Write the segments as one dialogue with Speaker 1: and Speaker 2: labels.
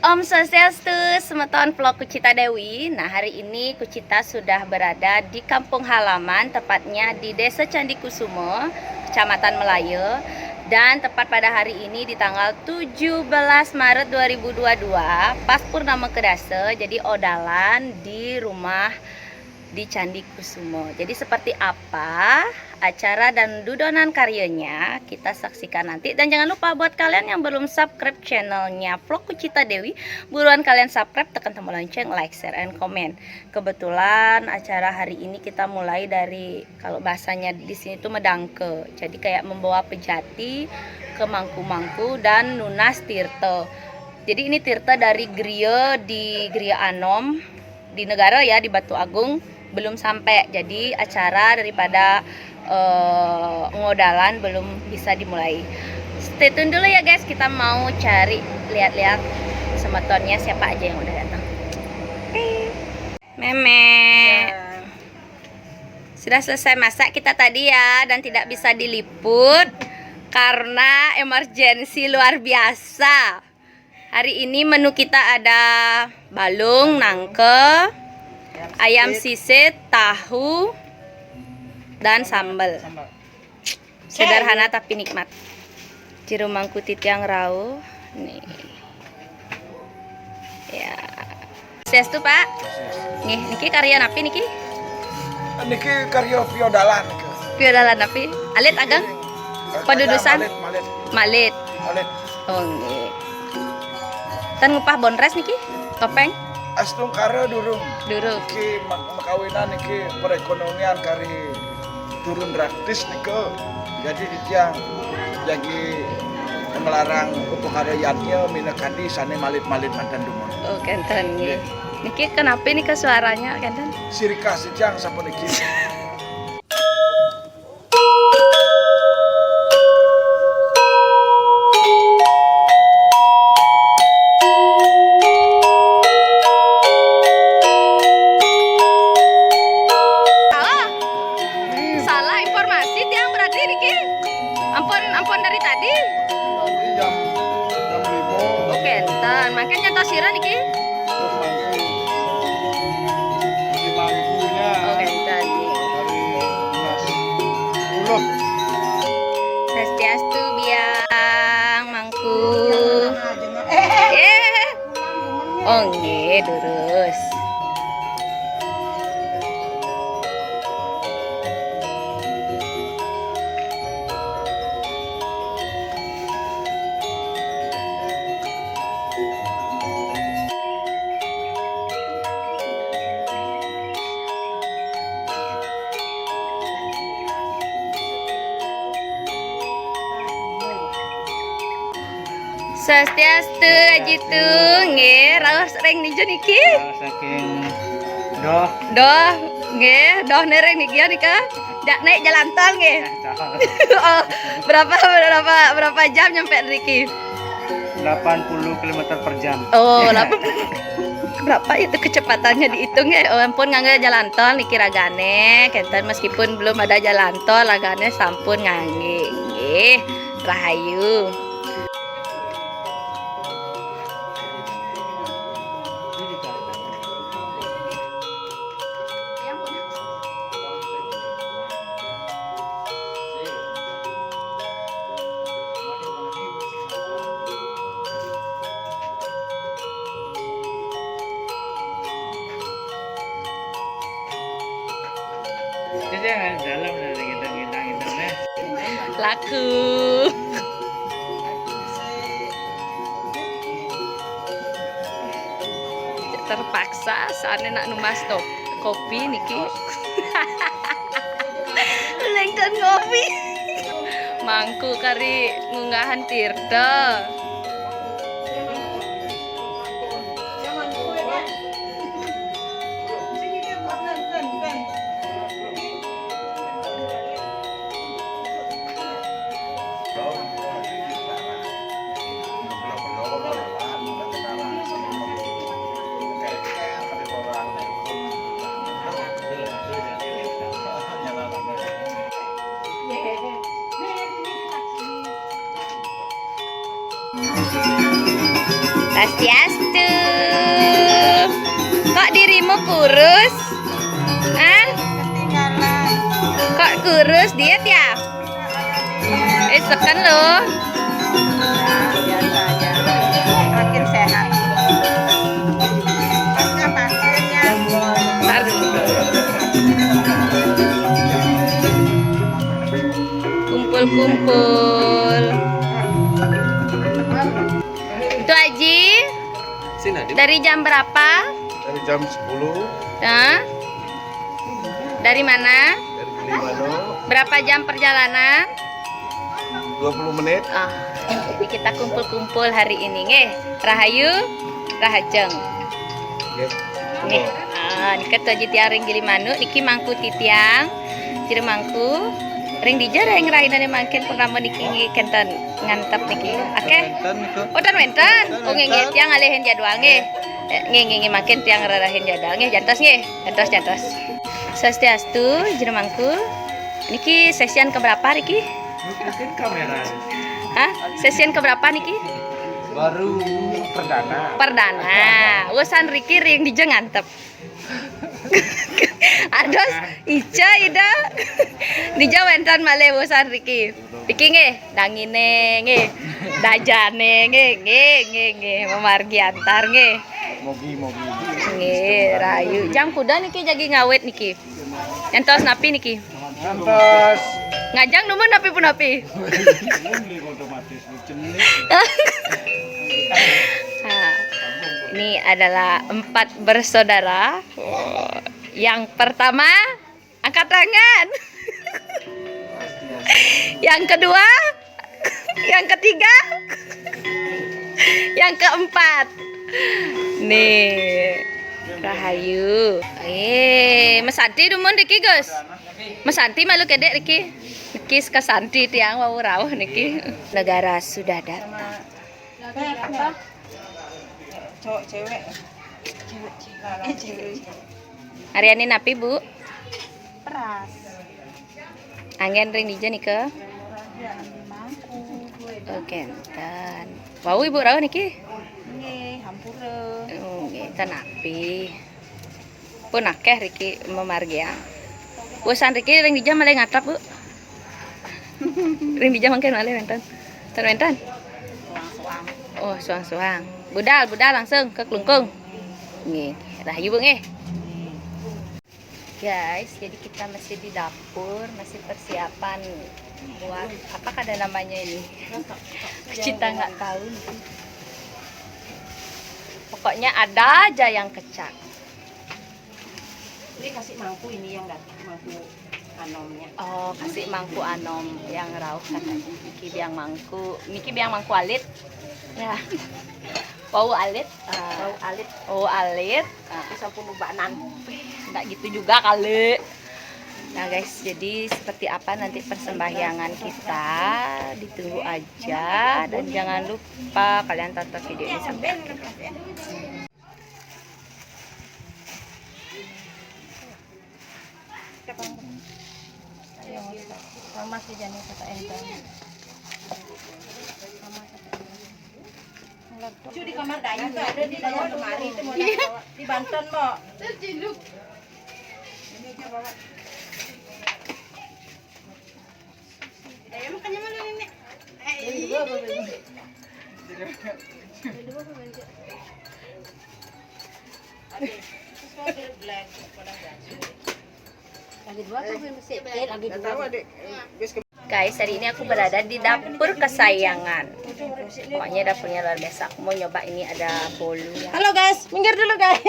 Speaker 1: Om Swastiastu, semeton vlog Kucita Dewi. Nah, hari ini Kucita sudah berada di kampung halaman, tepatnya di Desa Candikusumo, Kecamatan Melayu. Dan tepat pada hari ini di tanggal 17 Maret 2022, pas Purnama Kedasa, jadi odalan di rumah di Candikusumo. Jadi seperti apa acara dan dudonan karyanya, kita saksikan nanti. Dan jangan lupa buat kalian yang belum subscribe channelnya Vlog Kucita Dewi, buruan kalian subscribe, tekan tombol lonceng, like, share, and comment. Kebetulan acara hari ini kita mulai dari, kalau bahasanya di sini tuh medangke, jadi kayak membawa pejati ke mangku-mangku dan nunas tirta. Jadi ini tirta dari Griya di Griya Anom di negara ya, di Batu Agung belum sampai. Jadi acara daripada ngodalan belum bisa dimulai. Stay tune dulu ya guys, kita mau cari lihat-lihat semetonnya siapa aja yang udah datang. Meme sudah selesai masak kita tadi ya, dan tidak bisa diliput karena emergensi luar biasa. Hari ini menu kita ada balung, nangke, ayam sisit, tahu, dan sambal. Sederhana tapi nikmat. Jiru mangkutit yang rauh. Nih. Ya. Swastiastu, Pak. Nih, niki karya napi niki?
Speaker 2: Niki karya piodalan.
Speaker 1: Piodalan napi? Alit agang? Padudusan? Malit.
Speaker 2: Malit.
Speaker 1: Oh, nggih. Tan ngupah bonres niki? Topeng?
Speaker 2: Astung kare durung.
Speaker 1: Durung.
Speaker 2: Niki makawinan niki perekonomian kari turun drastis niko. Jadi yang jadi melarang upakaryatnya minakadi sane malit-malit mantan dumon.
Speaker 1: Oh, kenten nggih. Niki kenapa nih ke suaranya kenten?
Speaker 2: Sirika sejang sapa niki.
Speaker 1: Ampun dari tadi.
Speaker 2: Jam 5.
Speaker 1: Oke, enten. Makanya tosiran iki.
Speaker 2: Di mangkunya.
Speaker 1: Oke, enten.
Speaker 2: Dari Mas Uloh.
Speaker 1: Swastiastu biang mangku. Oh nggih, durus. Swastiastu ajitu nggih, raos reng nijo niki.
Speaker 2: Saking doh.
Speaker 1: Doh nggih, doh nereng niki ya nika. Jak naik jalan tol nggih. Oh, berapa jam nyampe niki?
Speaker 2: 80 km per jam.
Speaker 1: Oh, berapa itu kecepatannya dihitung ya? Oh, ampun ngangge jalan tol niki ragane. Kenten meskipun belum ada jalan tol, ragane sampun ngangge. Nggih, rahayu.
Speaker 2: Jangan dalam dari gendang-gendang
Speaker 1: Laku. Terpaksa saatnya nak numas top kopi niki. Lengtan kopi. Mangku kari ngunggahan tirta. Swastiastu. kurus? Hah?
Speaker 3: Ketinggalan.
Speaker 1: Kok kurus diet ya? Sekan loh.
Speaker 3: Biasa aja. Makin sehat. Pasnya pasirnya.
Speaker 1: Bentar dulu. Kumpul-kumpul. Itu Aji.
Speaker 4: Sini Adit.
Speaker 1: Dari jam berapa?
Speaker 4: Dari jam 10
Speaker 1: Hah? Dari mana?
Speaker 4: dari Gilimanuk
Speaker 1: Berapa jam perjalanan?
Speaker 4: 20 menit.
Speaker 1: Jadi kita kumpul-kumpul hari ini nggih. Rahayu, rahajeng. Nggih. Niki ketua jitiang ring Gilimanuk niki mangku titiang. Ciri mangku ring dija ring rainane mangken purnama niki nggih kenten ngantep niki. Oke. Oh dan wenten. Oh nggih tiang alihin jadwal nggih. Nggih makin tiang rarahin jadwal nggih jantos nggih. Jantos. Swastiastu jero mangku. Niki sesian keberapa niki?
Speaker 2: Mungkin kamera.
Speaker 1: Hah? Sesian keberapa niki?
Speaker 4: Baru
Speaker 1: Perdana. Wusan Riki ring dija ngantep. Ados Ica Ida dija wenten malih wusan Riki. Riki nggih dangine nggih. Dajane nggih memargi antar nggih.
Speaker 4: mogi.
Speaker 1: Nggih rayu. Jam kuda niki jagi ngawet niki. Entos napi niki.
Speaker 2: Lantas.
Speaker 1: Ngajang numun napi pun napi.
Speaker 2: Otomatis
Speaker 1: Nah, ini adalah 4 bersaudara. Yang pertama angkat tangan. Yang kedua, yang ketiga, yang keempat. Nih, Rahayu. Mas Santi dumun Riki, Gus. Mas Santi malu kedek Riki. Niki kesanti tiang wau rawuh niki. Negara sudah datang.
Speaker 3: Cowok cewek.
Speaker 1: Ariani napi, Bu?
Speaker 3: Peras.
Speaker 1: Angin ring dija nih ke?
Speaker 3: Mangku.
Speaker 1: Oke, enten. Wau Ibu rawuh niki.
Speaker 3: Nggih, hampura.
Speaker 1: Nggih, enten napi. Pun akeh Riki memargia. Wusan Riki ring dija malih ngatap, Bu. Ring dija mangken malih wenten. Wenten.
Speaker 3: Suang-suang.
Speaker 1: Oh, suang-suang. Budal langsung ke kelungkung. Nggih, Rahayu Bu nggih. Guys, jadi kita masih di dapur, masih persiapan buat apa ada namanya ini? Kita nggak tahu. Pokoknya ada aja yang kecak.
Speaker 3: Ini kasih mangku ini yang enggak mangku anomnya.
Speaker 1: Oh, kasih mangku anom yang rauh katanya. Niki biang mangku alit. Ya. Bau alit.
Speaker 3: Bau alit.
Speaker 1: Oh, alit.
Speaker 3: Bisa puluh banan.
Speaker 1: Enggak gitu juga kali. Nah guys, jadi seperti apa nanti persembahyangan kita, ditunggu aja dan jangan lupa kalian tonton video ini sampai akhir.
Speaker 3: Sama sih jane kata enteng. Cuci di kamar Dayu tuh ada di dalam lemari itu mau dibawa di Banten, Mbak. Ini aja bawa. Ayo makannya mana Nenek?
Speaker 1: Guys, hari ini aku berada di dapur kesayangan. Pokoknya dapurnya luar biasa. Aku mau nyoba ini ada bolu ya.
Speaker 3: Halo guys, minggir dulu guys.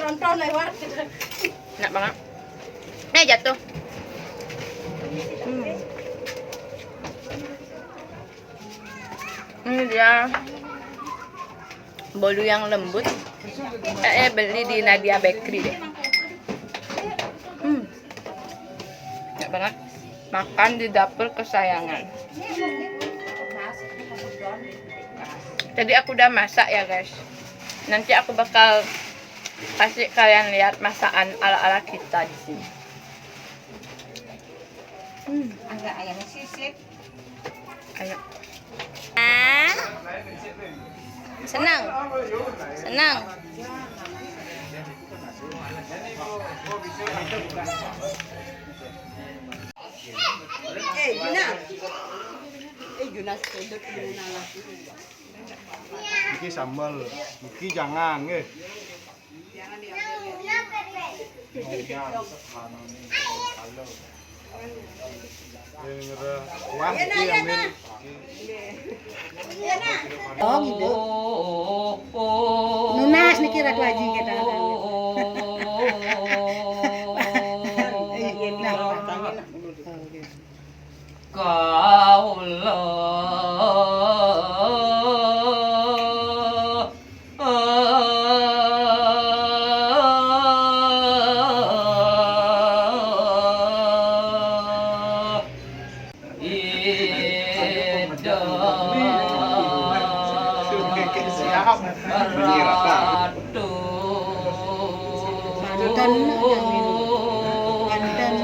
Speaker 3: Nonton lewat.
Speaker 1: Enak banget. Jatuh. Ini dia bolu yang lembut. Beli di Nadia Bakery deh. Enak banget. Makan di dapur kesayangan. Jadi aku udah masak ya guys. Nanti aku bakal kasih kalian lihat masakan ala-ala kita di sini.
Speaker 3: Agak ayam sisip.
Speaker 1: Ayo. Senang. Senang.
Speaker 2: Iki sambal, iki jangan nggih. Wah, iki ambil.
Speaker 3: Oh gitu. Nunas nih kira tuh aja kita. Banten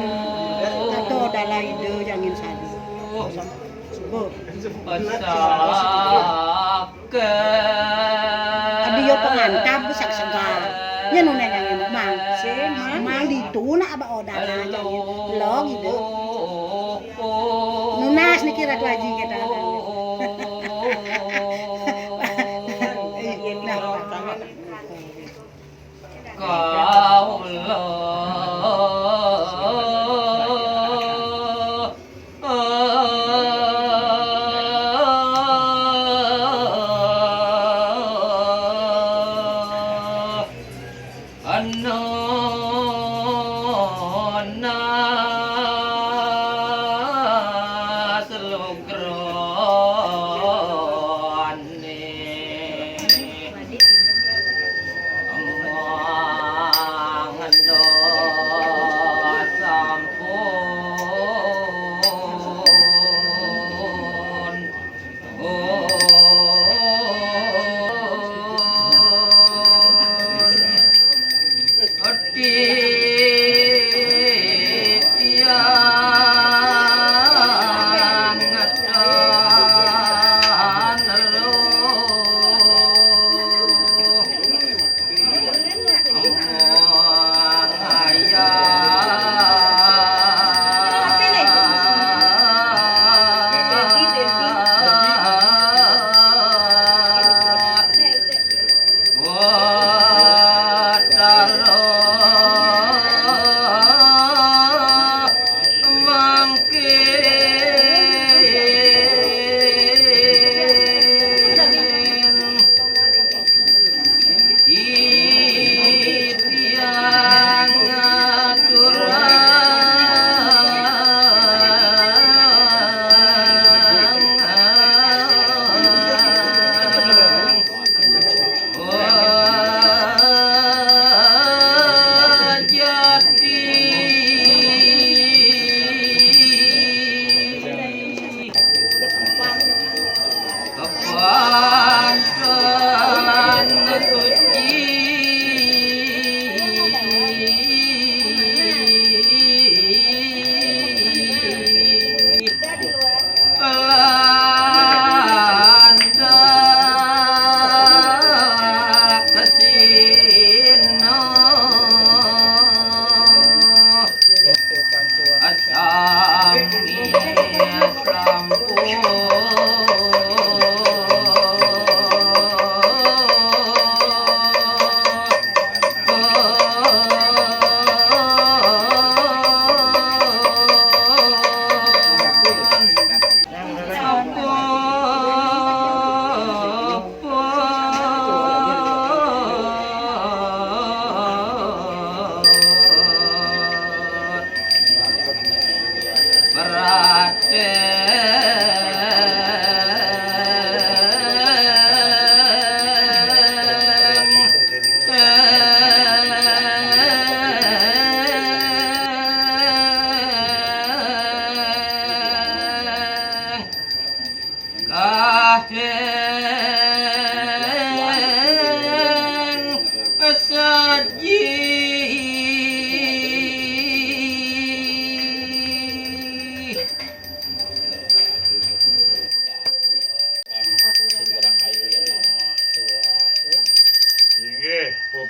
Speaker 3: atau dalam ide jangan sadu. Sebab ada yo pengantap besak segar. Nya nuna jangan mang. Mang itu nak aba odala jangan lo gitu. Nunas nih kira tuh aja kita.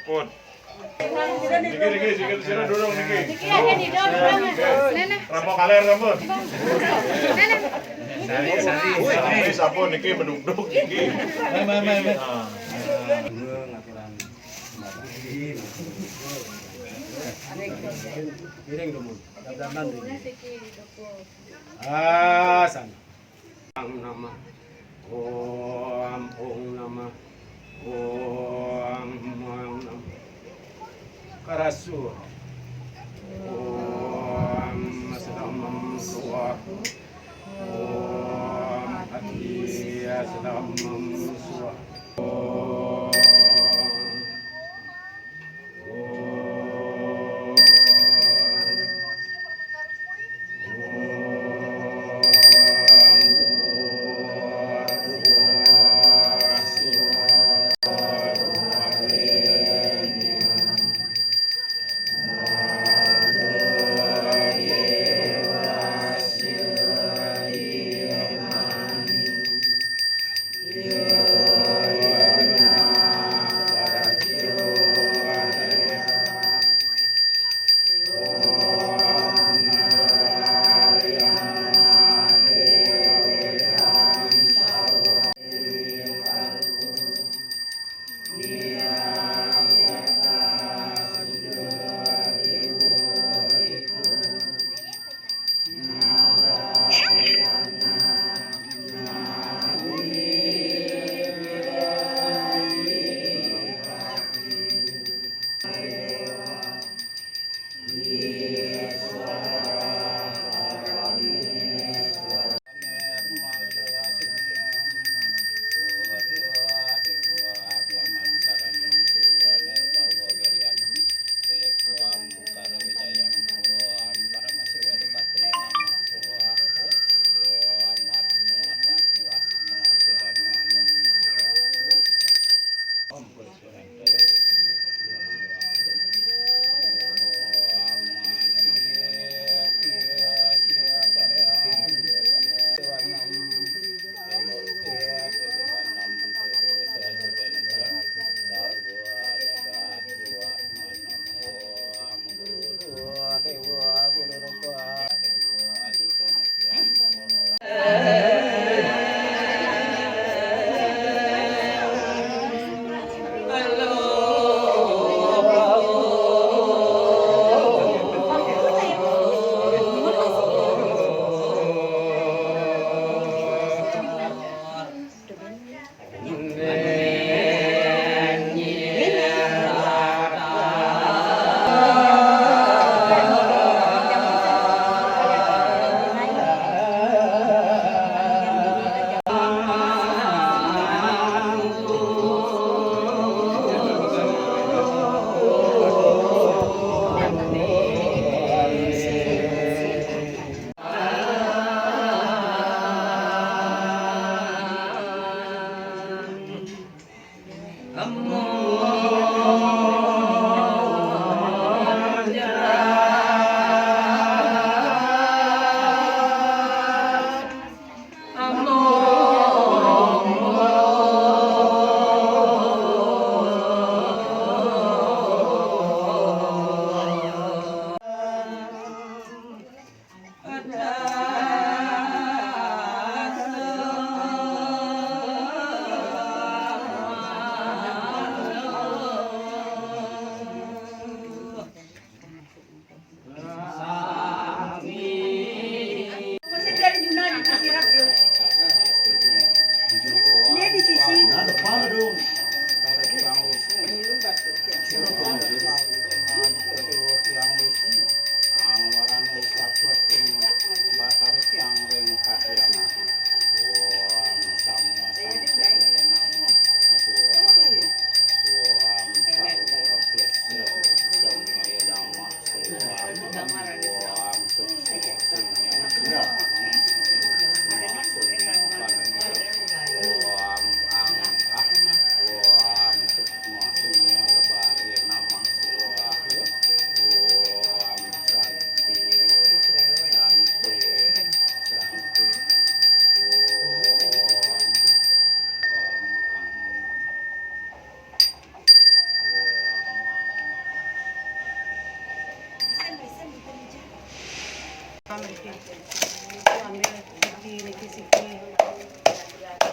Speaker 5: Put. Niki, sini duduk Niki. Rampok kalian rambut. Ini sapu Niki menunduk Niki.
Speaker 2: Sana. Nama. Om Nama. Om Nama. Karasu. Om Sedamam Suwa. Om Hati Sedamam Suwa. Om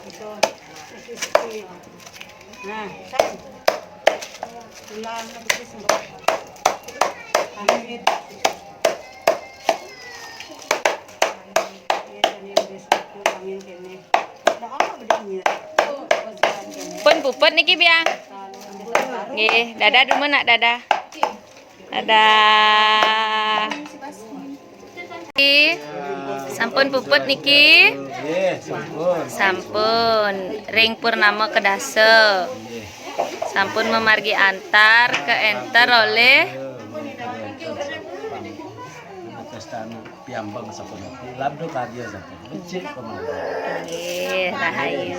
Speaker 3: Itu. Sikit-sikit. Nah, kan. Ulang na begitu semua. Amit.
Speaker 1: Pun puput niki biang. Nggih, dadah demen nak dadah. Dadah. Niki, sampun puput niki.
Speaker 4: Nggih, sampun.
Speaker 1: Sampun ring purnama kedase. Sampun memargi antar ke enter oleh
Speaker 6: Kastana piambang sapun labdo karya sapun becik pemang.
Speaker 1: nggih rahayu.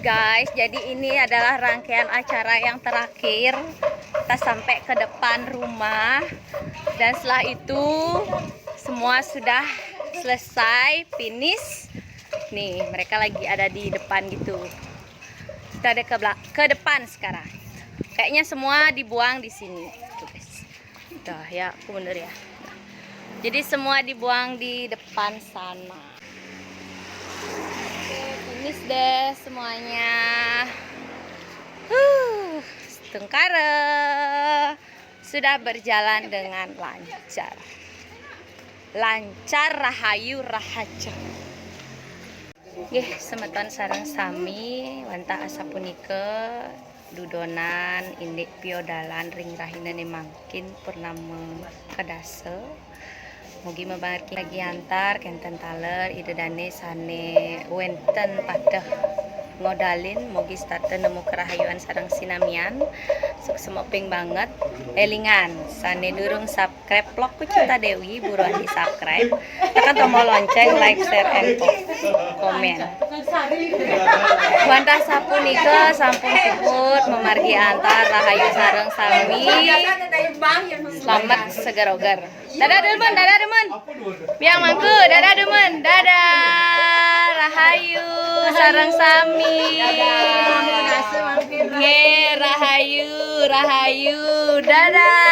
Speaker 1: Guys, jadi ini adalah rangkaian acara yang terakhir. Kita sampai ke depan rumah dan setelah itu semua sudah selesai, finish. Nih, mereka lagi ada di depan gitu. Kita ada ke depan sekarang. Kayaknya semua dibuang di sini. Tuh, guys. Dah ya, aku bener ya. Jadi semua dibuang di depan sana. Finish deh semuanya. Setengkara sudah berjalan dengan lancar. Lancar rahayu rahaja. Nggih, semeton sareng sami wantah asapunika dudonan indik piodalan ring rahinane mangkin purnama kedase. Mugi mabarki lagi antar kenten taler ide dane sane wenten pada ngodalin mugi starter nemu kerahayuan sareng sinamian suk semoping banget elingan sane durung subscribe vlog Kucita Dewi buruan di subscribe tekan tombol lonceng like share and komen. Wantah sapunika sampun puput memargi antar rahayu sareng sami selamat segar-ogar. Dadah demen. Biang mangku, dadah demen. Dadah rahayu sareng sami. Nge rahayu. Dadah.